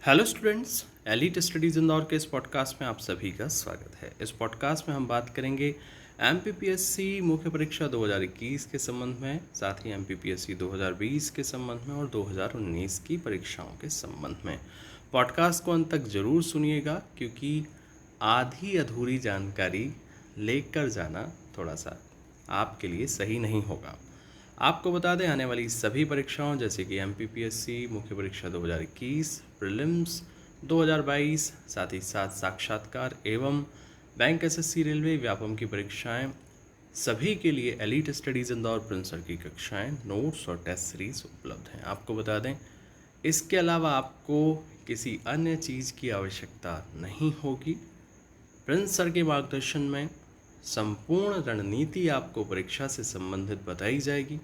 Hello students, elite studies Indore के इस podcast में आप सभी का स्वागत है। इस पॉडकास्ट में हम बात करेंगे एमपीपीएससी मुख्य परीक्षा 2021 के संबंध में, साथ ही एमपीपीएससी 2020 के संबंध में और 2019 की परीक्षाओं के संबंध में। पॉडकास्ट को अंत तक ज़रूर सुनिएगा, क्योंकि आधी अधूरी जानकारी लेकर जाना थोड़ा सा आपके लिए सही नहीं होगा। आपको बता दें, आने वाली सभी परीक्षाओं जैसे कि एमपीपीएससी मुख्य परीक्षा 2021, प्रीलिम्स 2022, साथ ही साथ साक्षात्कार एवं बैंक एसएससी रेलवे व्यापम की परीक्षाएं, सभी के लिए एलीट स्टडीज़ इंदौर प्रिंसर की कक्षाएं, नोट्स और टेस्ट सीरीज उपलब्ध हैं। आपको बता दें, इसके अलावा आपको किसी अन्य चीज़ की आवश्यकता नहीं होगी। प्रिंस सर के मार्गदर्शन में संपूर्ण रणनीति आपको परीक्षा से संबंधित बताई जाएगी,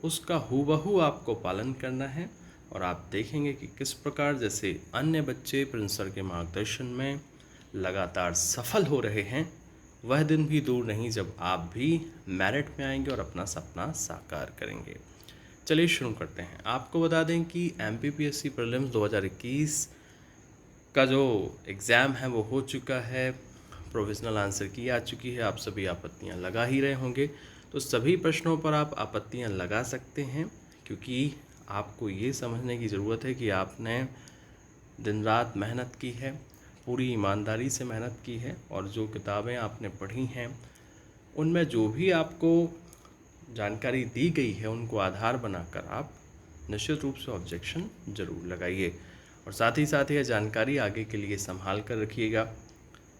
उसका हूबहू आपको पालन करना है और आप देखेंगे कि किस प्रकार जैसे अन्य बच्चे प्रिंस सर के मार्गदर्शन में लगातार सफल हो रहे हैं, वह दिन भी दूर नहीं जब आप भी मेरिट में आएंगे और अपना सपना साकार करेंगे। चलिए शुरू करते हैं। आपको बता दें कि एमपीपीएससी प्रीलिम्स 2021 का जो एग्ज़ाम है वो हो चुका है, प्रोविज़नल आंसर की आ चुकी है। आप सभी आपत्तियां लगा ही रहे होंगे, तो सभी प्रश्नों पर आप आपत्तियां लगा सकते हैं, क्योंकि आपको ये समझने की ज़रूरत है कि आपने दिन रात मेहनत की है, पूरी ईमानदारी से मेहनत की है, और जो किताबें आपने पढ़ी हैं उनमें जो भी आपको जानकारी दी गई है उनको आधार बनाकर आप निश्चित रूप से ऑब्जेक्शन ज़रूर लगाइए, और साथ ही यह जानकारी आगे के लिए संभाल कर रखिएगा।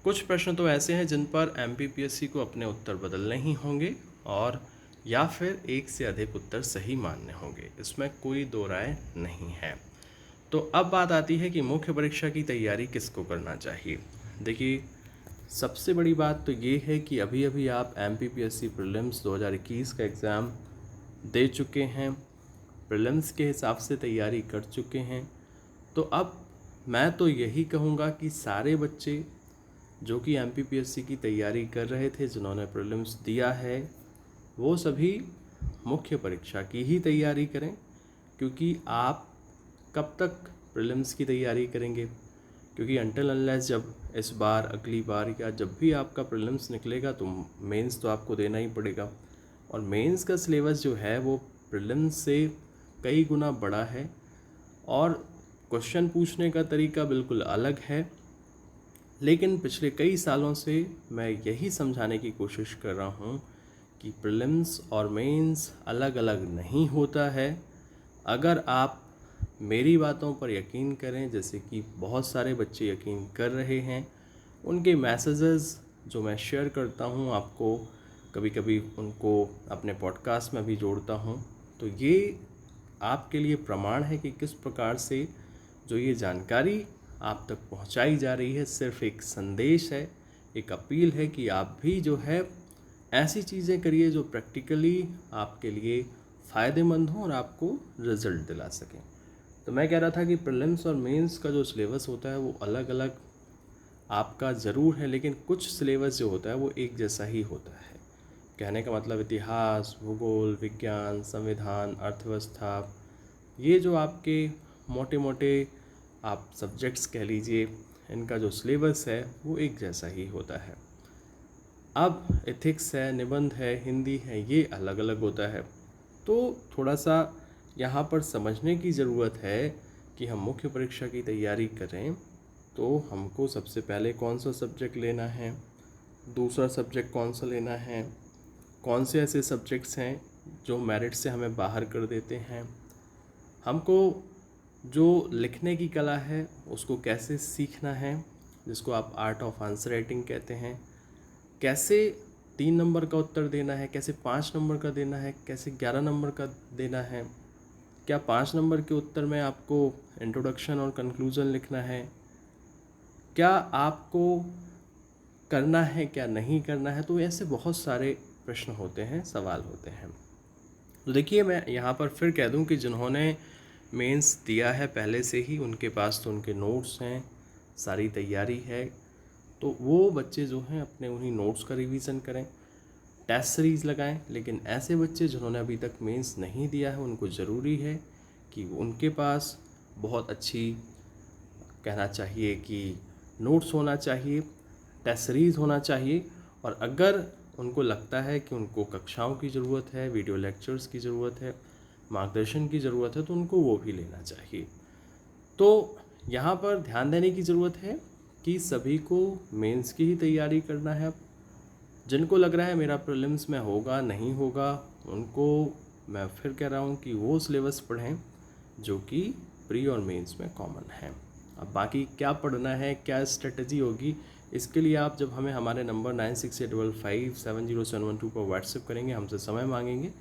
कुछ प्रश्न तो ऐसे हैं जिन पर एमपीपीएससी को अपने उत्तर बदलने ही होंगे, और या फिर एक से अधिक उत्तर सही मानने होंगे, इसमें कोई दो राय नहीं है। तो अब बात आती है कि मुख्य परीक्षा की तैयारी किसको करना चाहिए। देखिए, सबसे बड़ी बात तो ये है कि अभी अभी आप एमपीपीएससी प्रीलिम्स 2021 का एग्ज़ाम दे चुके हैं, प्रीलिम्स के हिसाब से तैयारी कर चुके हैं। तो अब मैं तो यही कहूँगा कि सारे बच्चे जो कि एमपीपीएससी की तैयारी कर रहे थे, जिन्होंने प्रीलिम्स दिया है, वो सभी मुख्य परीक्षा की ही तैयारी करें, क्योंकि आप कब तक प्रीलिम्स की तैयारी करेंगे, क्योंकि अनटिल अनलेस जब इस बार, अगली बार या जब भी आपका प्रीलिम्स निकलेगा तो मेंस तो आपको देना ही पड़ेगा, और मेंस का सिलेबस जो है वो प्रीलिम्स से कई गुना बड़ा है, और क्वेश्चन पूछने का तरीका बिल्कुल अलग है। लेकिन पिछले कई सालों से मैं यही समझाने की कोशिश कर रहा हूँ कि प्रीलिम्स और मेंस अलग अलग नहीं होता है। अगर आप मेरी बातों पर यकीन करें, जैसे कि बहुत सारे बच्चे यकीन कर रहे हैं, उनके मैसेजेस जो मैं शेयर करता हूँ आपको, कभी कभी उनको अपने पॉडकास्ट में भी जोड़ता हूँ, तो ये आपके लिए प्रमाण है कि किस प्रकार से जो ये जानकारी आप तक पहुंचाई जा रही है सिर्फ एक संदेश है, एक अपील है कि आप भी जो है ऐसी चीज़ें करिए जो प्रैक्टिकली आपके लिए फ़ायदेमंद हों और आपको रिज़ल्ट दिला सकें। तो मैं कह रहा था कि प्रीलिम्स और मेंस का जो सिलेबस होता है वो अलग अलग आपका ज़रूर है, लेकिन कुछ सिलेबस जो होता है वो एक जैसा ही होता है। कहने का मतलब इतिहास, भूगोल, विज्ञान, संविधान, अर्थव्यवस्था, ये जो आपके मोटे मोटे आप सब्जेक्ट्स कह लीजिए, इनका जो सिलेबस है वो एक जैसा ही होता है। अब एथिक्स है, निबंध है, हिंदी है, ये अलग अलग होता है। तो थोड़ा सा यहाँ पर समझने की ज़रूरत है कि हम मुख्य परीक्षा की तैयारी करें तो हमको सबसे पहले कौन सा सब्जेक्ट लेना है, दूसरा सब्जेक्ट कौन सा लेना है, कौन से ऐसे सब्जेक्ट्स हैं जो मेरिट से हमें बाहर कर देते हैं, हमको जो लिखने की कला है उसको कैसे सीखना है, जिसको आप आर्ट ऑफ आंसर राइटिंग कहते हैं, कैसे 3 नंबर का उत्तर देना है, कैसे 5 नंबर का देना है, कैसे 11 नंबर का देना है, क्या 5 नंबर के उत्तर में आपको इंट्रोडक्शन और कंक्लूज़न लिखना है, क्या आपको करना है, क्या नहीं करना है। तो ऐसे बहुत सारे प्रश्न होते हैं, सवाल होते हैं। तो देखिए, मैं यहाँ पर फिर कह दूँ कि जिन्होंने मेंस दिया है पहले से ही, उनके पास तो उनके नोट्स हैं, सारी तैयारी है, तो वो बच्चे जो हैं अपने उन्हीं नोट्स का रिवीजन करें, टेस्ट सीरीज़ लगाएं। लेकिन ऐसे बच्चे जिन्होंने अभी तक मेंस नहीं दिया है, उनको ज़रूरी है कि उनके पास बहुत अच्छी कहना चाहिए कि नोट्स होना चाहिए, टेस्ट सीरीज़ होना चाहिए। और अगर उनको लगता है कि उनको कक्षाओं की ज़रूरत है, वीडियो लेक्चर्स की ज़रूरत है, मार्गदर्शन की ज़रूरत है, तो उनको वो भी लेना चाहिए। तो यहाँ पर ध्यान देने की ज़रूरत है कि सभी को मेंस की ही तैयारी करना है। जिनको लग रहा है मेरा प्रीलिम्स में होगा नहीं होगा, उनको मैं फिर कह रहा हूँ कि वो सिलेबस पढ़ें जो कि प्री और मेंस में कॉमन है। अब बाकी क्या पढ़ना है, क्या स्ट्रेटजी होगी, इसके लिए आप जब हमें हमारे नंबर 9685570712 पर व्हाट्सएप करेंगे, हमसे समय मांगेंगे,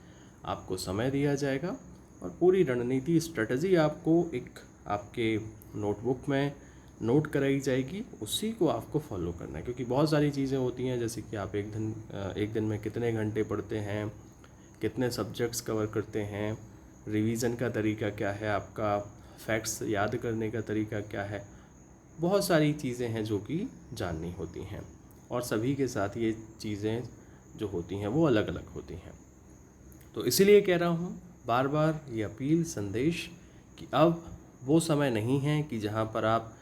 आपको समय दिया जाएगा और पूरी रणनीति स्ट्रेटजी आपको एक आपके नोटबुक में नोट कराई जाएगी। उसी को आपको फॉलो करना है, क्योंकि बहुत सारी चीज़ें होती हैं, जैसे कि आप एक दिन में कितने घंटे पढ़ते हैं, कितने सब्जेक्ट्स कवर करते हैं, रिवीजन का तरीका क्या है, आपका फैक्ट्स याद करने का तरीका क्या है। बहुत सारी चीज़ें हैं जो कि जाननी होती हैं और सभी के साथ ये चीज़ें जो होती हैं वो अलग अलग होती हैं। तो इसीलिए कह रहा हूँ बार बार ये अपील संदेश कि अब वो समय नहीं है कि जहाँ पर आप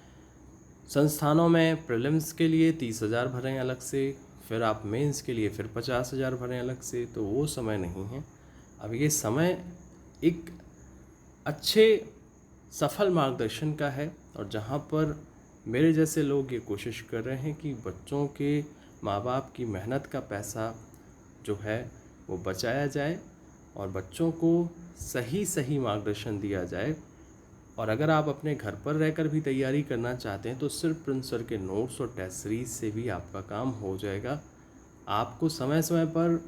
संस्थानों में प्रीलिम्स के लिए 30,000 भरें अलग से, फिर आप मेंस के लिए फिर 50,000 भरें अलग से। तो वो समय नहीं है। अब ये समय एक अच्छे सफल मार्गदर्शन का है, और जहाँ पर मेरे जैसे लोग ये कोशिश कर रहे हैं कि बच्चों के माँ बाप की मेहनत का पैसा जो है वो बचाया जाए और बच्चों को सही सही मार्गदर्शन दिया जाए। और अगर आप अपने घर पर रहकर भी तैयारी करना चाहते हैं तो सिर्फ प्रिंस सर के नोट्स और टेस्ट सीरीज से भी आपका काम हो जाएगा। आपको समय समय पर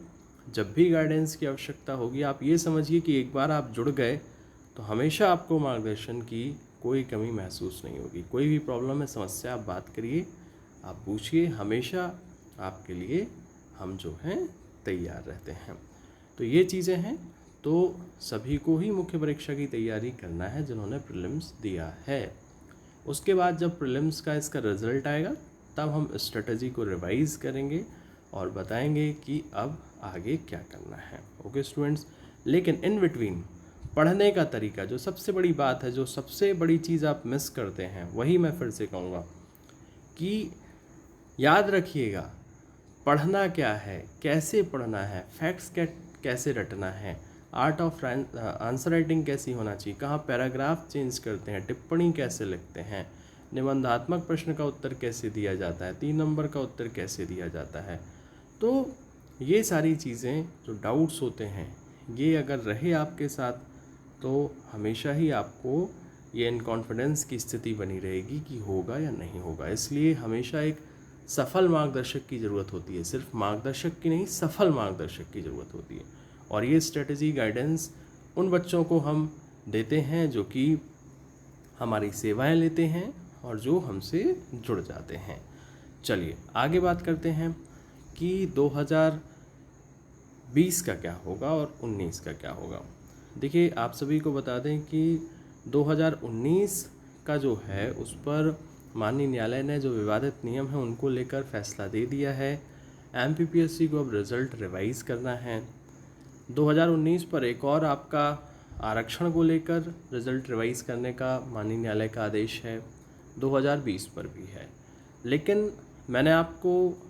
जब भी गाइडेंस की आवश्यकता होगी, आप ये समझिए कि एक बार आप जुड़ गए तो हमेशा आपको मार्गदर्शन की कोई कमी महसूस नहीं होगी। कोई भी प्रॉब्लम है, समस्या, आप बात करिए, आप पूछिए, हमेशा आपके लिए हम जो हैं तैयार रहते हैं। तो ये चीज़ें हैं। तो सभी को ही मुख्य परीक्षा की तैयारी करना है जिन्होंने प्रीलिम्स दिया है। उसके बाद जब प्रीलिम्स का इसका रिज़ल्ट आएगा तब हम स्ट्रेटजी को रिवाइज़ करेंगे और बताएंगे कि अब आगे क्या करना है। ओके स्टूडेंट्स, लेकिन इन बिटवीन पढ़ने का तरीका जो सबसे बड़ी बात है, जो सबसे बड़ी चीज़ आप मिस करते हैं, वही मैं फिर से कहूँगा कि याद रखिएगा पढ़ना क्या है, कैसे पढ़ना है, फैक्ट्स कैसे रटना है, आर्ट ऑफ आंसर राइटिंग कैसी होना चाहिए, कहाँ पैराग्राफ चेंज करते हैं, टिप्पणी कैसे लिखते हैं, निबंधात्मक प्रश्न का उत्तर कैसे दिया जाता है, 3 नंबर का उत्तर कैसे दिया जाता है। तो ये सारी चीज़ें जो डाउट्स होते हैं, ये अगर रहे आपके साथ तो हमेशा ही आपको ये इनकॉन्फिडेंस की स्थिति बनी रहेगी कि होगा या नहीं होगा। इसलिए हमेशा एक सफल मार्गदर्शक की ज़रूरत होती है, सिर्फ मार्गदर्शक की नहीं, सफल मार्गदर्शक की ज़रूरत होती है। और ये स्ट्रेटजी गाइडेंस उन बच्चों को हम देते हैं जो कि हमारी सेवाएं लेते हैं और जो हमसे जुड़ जाते हैं। चलिए आगे बात करते हैं कि 2020 का क्या होगा और 19 का क्या होगा। देखिए, आप सभी को बता दें कि 2019 का जो है उस पर माननीय न्यायालय ने जो विवादित नियम है उनको लेकर फैसला दे दिया है। एमपीपीएससी को अब रिज़ल्ट रिवाइज़ करना है। 2019 पर एक और आपका आरक्षण को लेकर रिज़ल्ट रिवाइज़ करने का माननीय न्यायालय का आदेश है। 2020 पर भी है। लेकिन मैंने आपको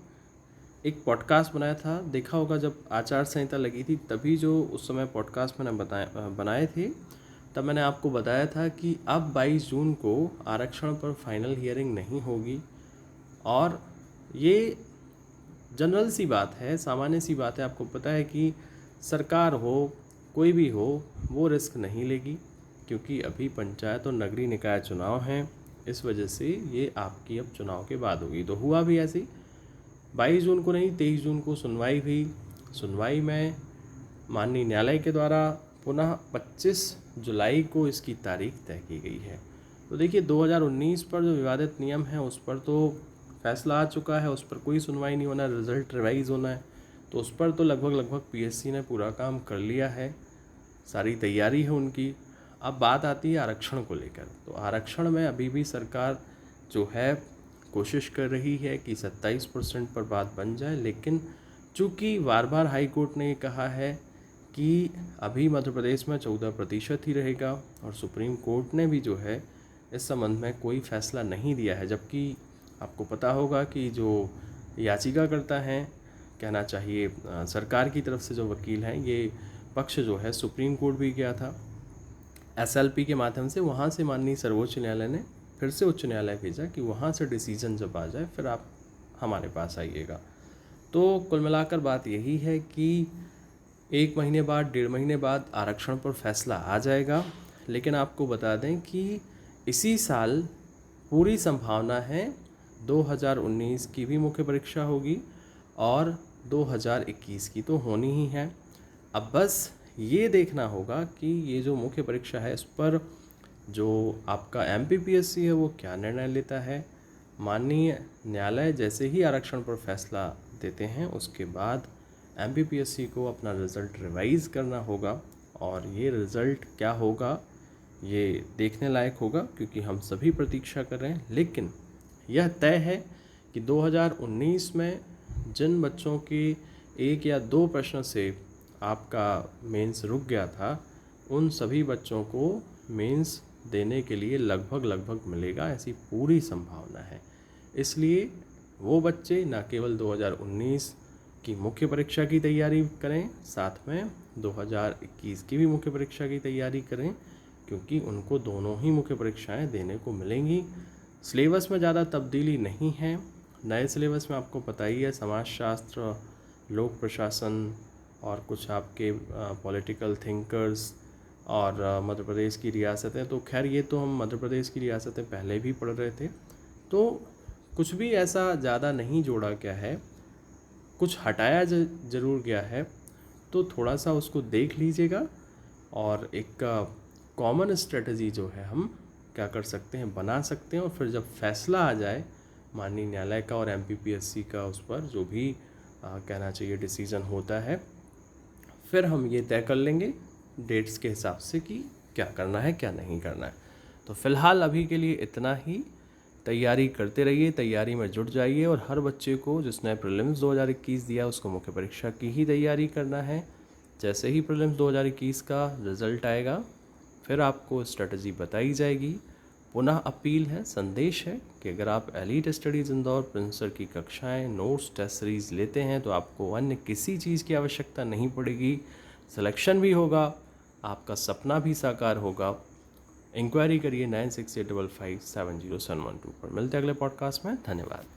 एक पॉडकास्ट बनाया था, देखा होगा जब आचार संहिता लगी थी तभी जो उस समय पॉडकास्ट मैंने बनाए थे, तब मैंने आपको बताया था कि अब 22 जून को आरक्षण पर फाइनल हियरिंग नहीं होगी। और ये जनरल सी बात है, सामान्य सी बात है। आपको पता है कि सरकार हो, कोई भी हो, वो रिस्क नहीं लेगी, क्योंकि अभी पंचायत और नगरीय निकाय चुनाव हैं। इस वजह से ये आपकी अब चुनाव के बाद होगी। तो हुआ भी ऐसे ही, 22 जून को नहीं 23 जून को सुनवाई हुई। सुनवाई में माननीय न्यायालय के द्वारा पुनः 25 जुलाई को इसकी तारीख तय की गई है। तो देखिए, 2019 पर जो विवादित नियम है उस पर तो फैसला आ चुका है, उस पर कोई सुनवाई नहीं होना, रिज़ल्ट रिवाइज़ होना है। तो उस पर तो लगभग पीएससी ने पूरा काम कर लिया है, सारी तैयारी है उनकी। अब बात आती है आरक्षण को लेकर। तो आरक्षण में अभी भी सरकार जो है कोशिश कर रही है कि 27% पर बात बन जाए, लेकिन चूँकि बार बार हाई कोर्ट ने कहा है कि अभी मध्य प्रदेश में 14% ही रहेगा, और सुप्रीम कोर्ट ने भी जो है इस संबंध में कोई फैसला नहीं दिया है, जबकि आपको पता होगा कि जो याचिकाकर्ता हैं, कहना चाहिए सरकार की तरफ से जो वकील हैं, ये पक्ष जो है सुप्रीम कोर्ट भी गया था एसएलपी के माध्यम से। वहाँ से माननीय सर्वोच्च न्यायालय ने फिर से उच्च न्यायालय भेजा कि वहाँ से डिसीजन जब आ जाए फिर आप हमारे पास आइएगा। तो कुल मिलाकर बात यही है कि 1 महीने बाद, 1.5 महीने बाद आरक्षण पर फैसला आ जाएगा। लेकिन आपको बता दें कि इसी साल पूरी संभावना है 2019 की भी मुख्य परीक्षा होगी और 2021 की तो होनी ही है। अब बस ये देखना होगा कि ये जो मुख्य परीक्षा है इस पर जो आपका MPPSC है वो क्या निर्णय लेता है। माननीय न्यायालय जैसे ही आरक्षण पर फैसला देते हैं उसके बाद MPPSC को अपना रिज़ल्ट रिवाइज़ करना होगा और ये रिज़ल्ट क्या होगा ये देखने लायक होगा, क्योंकि हम सभी प्रतीक्षा कर रहे हैं। लेकिन यह तय है कि 2019 में जिन बच्चों के 1 या 2 प्रश्न से आपका मेंस रुक गया था, उन सभी बच्चों को मेंस देने के लिए लगभग मिलेगा, ऐसी पूरी संभावना है। इसलिए वो बच्चे न केवल 2019 की मुख्य परीक्षा की तैयारी करें, साथ में 2021 की भी मुख्य परीक्षा की तैयारी करें, क्योंकि उनको दोनों ही मुख्य परीक्षाएं देने को मिलेंगी। सिलेबस में ज़्यादा तब्दीली नहीं है। नए सिलेबस में आपको पता ही है समाजशास्त्र, लोक प्रशासन और कुछ आपके पॉलिटिकल थिंकर्स और मध्य प्रदेश की रियासतें। तो खैर ये तो हम मध्य प्रदेश की रियासतें पहले भी पढ़ रहे थे, तो कुछ भी ऐसा ज़्यादा नहीं जोड़ा गया है, कुछ हटाया ज़रूर गया है। तो थोड़ा सा उसको देख लीजिएगा और एक कॉमन स्ट्रेटजी जो है हम क्या कर सकते हैं, बना सकते हैं। और फिर जब फैसला आ जाए माननीय न्यायालय का और MPPSC का, उस पर जो भी कहना चाहिए डिसीज़न होता है, फिर हम ये तय कर लेंगे डेट्स के हिसाब से कि क्या करना है क्या नहीं करना है। तो फ़िलहाल अभी के लिए इतना ही। तैयारी करते रहिए, तैयारी में जुट जाइए और हर बच्चे को जिसने प्रीलिम्स 2021 दिया उसको मुख्य परीक्षा की ही तैयारी करना है। जैसे ही प्रीलिम्स 2021 का रिज़ल्ट आएगा फिर आपको स्ट्रेटजी बताई जाएगी। पुनः अपील है, संदेश है कि अगर आप एलीट स्टडीज़ इंदौर प्रिंसर की कक्षाएं, नोट्स, टेस्ट सीरीज़ लेते हैं तो आपको अन्य किसी चीज़ की आवश्यकता नहीं पड़ेगी। सिलेक्शन भी होगा, आपका सपना भी साकार होगा। इंक्वायरी करिए 9685570712 पर। मिलते हैं अगले पॉडकास्ट में। धन्यवाद।